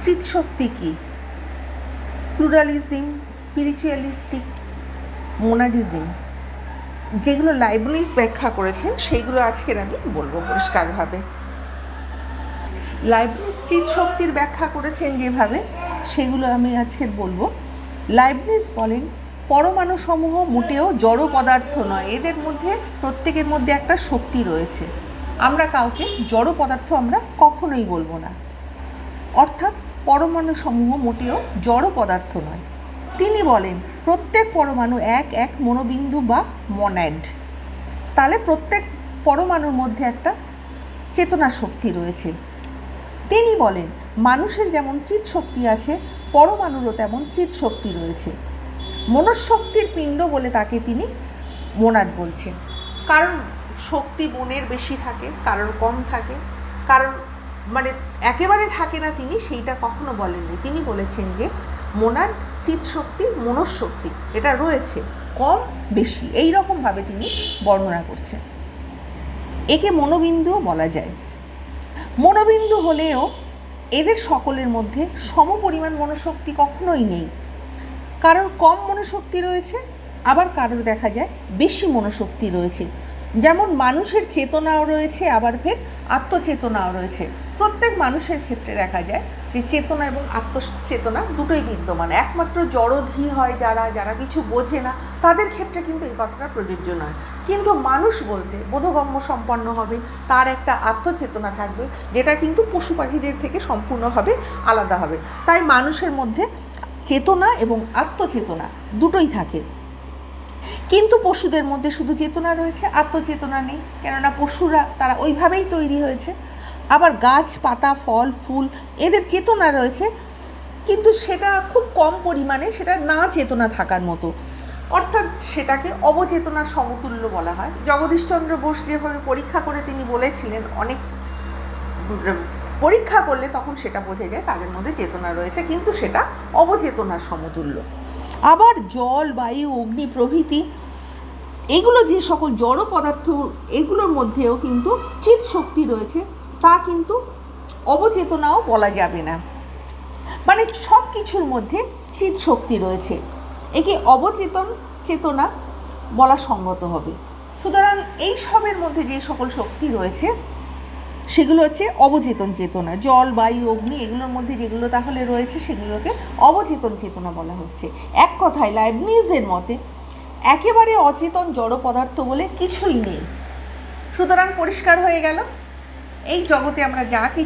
চিৎশক্তি কী, pluralism, স্পিরিচুয়ালিস্টিক, মোনাডিজম, যেগুলো Leibniz ব্যাখ্যা করেছেন সেইগুলো আজকের আমি বলবো পরিষ্কারভাবে। লাইবনিজ চিৎশক্তির ব্যাখ্যা করেছেন যেভাবে, সেগুলো আমি আজকের বলবো। লাইবনিজ বলেন পরমাণুসমূহ মোটেও জড় পদার্থ নয়, এদের মধ্যে প্রত্যেকের মধ্যে একটা শক্তি রয়েছে। আমরা কাউকে জড় পদার্থ আমরা কখনোই বলবো না, অর্থাৎ পরমাণুসমূহ মোটেও জড় পদার্থ নয়। তিনি বলেন প্রত্যেক পরমাণু এক এক মনোবিন্দু বা মনাড। তাহলে প্রত্যেক পরমাণুর মধ্যে একটা চেতনা শক্তি রয়েছে। তিনি বলেন মানুষের যেমন চিৎ শক্তি আছে, পরমাণুরও তেমন চিৎ শক্তি রয়েছে। মনঃশক্তির পিণ্ড বলে তাকে তিনি মোনাড বলছেন। কারণ শক্তি মনের বেশি থাকে, কারোর কম থাকে, কারণ মানে একেবারে থাকে না, তিনি সেইটা কখনো বলেননি। তিনি বলেছেন যে মোনাড, চিৎ শক্তি, মনঃশক্তি এটা রয়েছে, কম বেশি এই রকমভাবে তিনি বর্ণনা করছেন। একে মনোবিন্দুও বলা যায়। মনোবিন্দু হলেও এদের সকলের মধ্যে সমপরিমাণ মনোশক্তি কখনোই নেই। কারোর কম মনোশক্তি রয়েছে, আবার কারোর দেখা যায় বেশি মনোশক্তি রয়েছে। যেমন মানুষের চেতনাও রয়েছে, আবার ফের আত্মচেতনাও রয়েছে। প্রত্যেক মানুষের ক্ষেত্রে দেখা যায় যে চেতনা এবং আত্মচেতনা দুটোই বিদ্যমান। একমাত্র জড়ধী হয় যারা কিছু বোঝে না, তাদের ক্ষেত্রে কিন্তু এই কথাটা প্রযোজ্য নয়। কিন্তু মানুষ বলতে বোধগম্য সম্পন্ন হবে, তার একটা আত্মচেতনা থাকবে, যেটা কিন্তু পশু পাখিদের থেকে সম্পূর্ণভাবে আলাদা হবে। তাই মানুষের মধ্যে চেতনা এবং আত্মচেতনা দুটোই থাকে। কিন্তু পশুদের মধ্যে শুধু চেতনা রয়েছে, আত্মচেতনা নেই, কেননা পশুরা তারা ওইভাবেই তৈরি হয়েছে। আবার গাছ, পাতা, ফল, ফুল এদের চেতনা রয়েছে, কিন্তু সেটা খুব কম পরিমাণে, সেটা না চেতনা থাকার মতো, অর্থাৎ সেটাকে অবচেতনার সমতুল্য বলা হয়। জগদীশচন্দ্র বোস যেভাবে পরীক্ষা করে তিনি বলেছিলেন, অনেক পরীক্ষা করলে তখন সেটা বোঝা যায় তাদের মধ্যে চেতনা রয়েছে, কিন্তু সেটা অবচেতনার সমতুল্য। আবার জল, বায়ু, অগ্নি প্রভৃতি এগুলো যে সকল জড় পদার্থ, এগুলোর মধ্যেও কিন্তু চিৎ শক্তি রয়েছে, তা কিন্তু অবচেতনাও বলা যাবে না। মানে সব কিছুর মধ্যে চিৎ শক্তি রয়েছে, একে অবচেতন চেতনা বলা সঙ্গত হবে। সুতরাং এই সবের মধ্যে যে সকল শক্তি রয়েছে সেগুলো হচ্ছে অবচেতন চেতনা। জল, বায়ু, অগ্নি এগুলোর মধ্যে যেগুলো তাহলে রয়েছে সেগুলোকে অবচেতন চেতনা বলা হচ্ছে। এক কথায় লাইবনিজের মতে একেবারে অচেতন জড় পদার্থ বলে কিছুই নেই। সুতরাং পরিষ্কার হয়ে গেল, এই জগতে আমরা যা কিছু